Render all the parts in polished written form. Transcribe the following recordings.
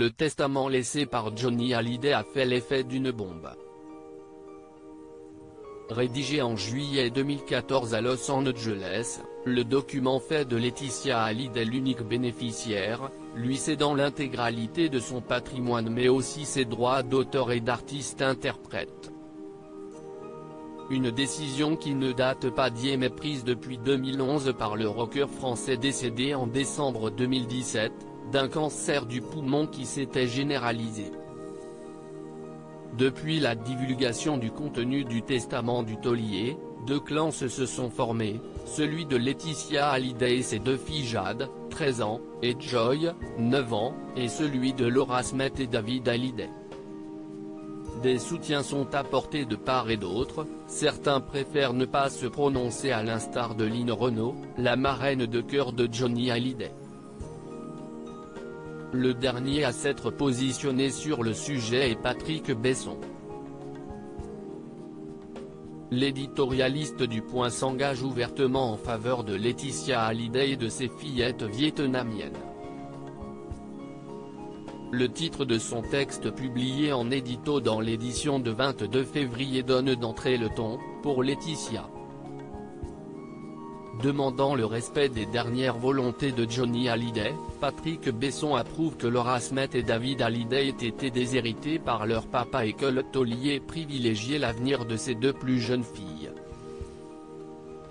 Le testament laissé par Johnny Hallyday a fait l'effet d'une bombe. Rédigé en juillet 2014 à Los Angeles, le document fait de Laetitia Hallyday l'unique bénéficiaire, lui cédant l'intégralité de son patrimoine mais aussi ses droits d'auteur et d'artiste-interprète. Une décision qui ne date pas d'hier mais prise depuis 2011 par le rocker français décédé en décembre 2017, d'un cancer du poumon qui s'était généralisé. Depuis la divulgation du contenu du testament du taulier, deux clans se sont formés, celui de Laetitia Hallyday et ses deux filles Jade, 13 ans, et Joy, 9 ans, et celui de Laura Smith et David Hallyday. Des soutiens sont apportés de part et d'autre, certains préfèrent ne pas se prononcer à l'instar de Lynn Renaud, la marraine de cœur de Johnny Hallyday. Le dernier à s'être positionné sur le sujet est Patrick Besson. L'éditorialiste du Point s'engage ouvertement en faveur de Laetitia Hallyday et de ses fillettes vietnamiennes. Le titre de son texte publié en édito dans l'édition de 22 février donne d'entrée le ton, pour Laetitia. Demandant le respect des dernières volontés de Johnny Hallyday, Patrick Besson approuve que Laura Smith et David Hallyday aient été déshérités par leur papa et que le taulier privilégiait l'avenir de ses deux plus jeunes filles.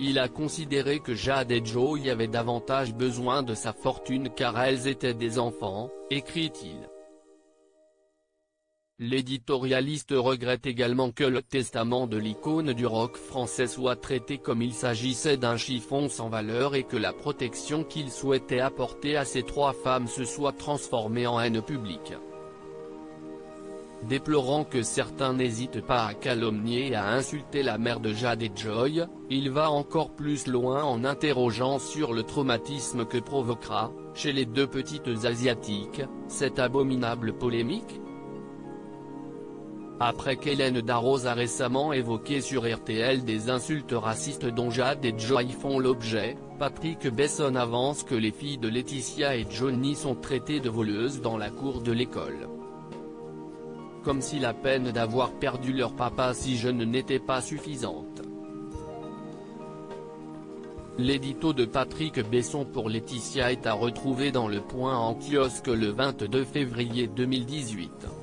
Il a considéré que Jade et Joy avaient davantage besoin de sa fortune car elles étaient des enfants, écrit-il. L'éditorialiste regrette également que le testament de l'icône du rock français soit traité comme il s'agissait d'un chiffon sans valeur et que la protection qu'il souhaitait apporter à ces trois femmes se soit transformée en haine publique. Déplorant que certains n'hésitent pas à calomnier et à insulter la mère de Jade et Joy, il va encore plus loin en interrogeant sur le traumatisme que provoquera, chez les deux petites asiatiques, cette abominable polémique. Après qu'Hélène Darroze a récemment évoqué sur RTL des insultes racistes dont Jade et Joy font l'objet, Patrick Besson avance que les filles de Laetitia et Johnny sont traitées de voleuses dans la cour de l'école. Comme si la peine d'avoir perdu leur papa si jeune n'était pas suffisante. L'édito de Patrick Besson pour Laetitia est à retrouver dans Le Point en kiosque le 22 février 2018.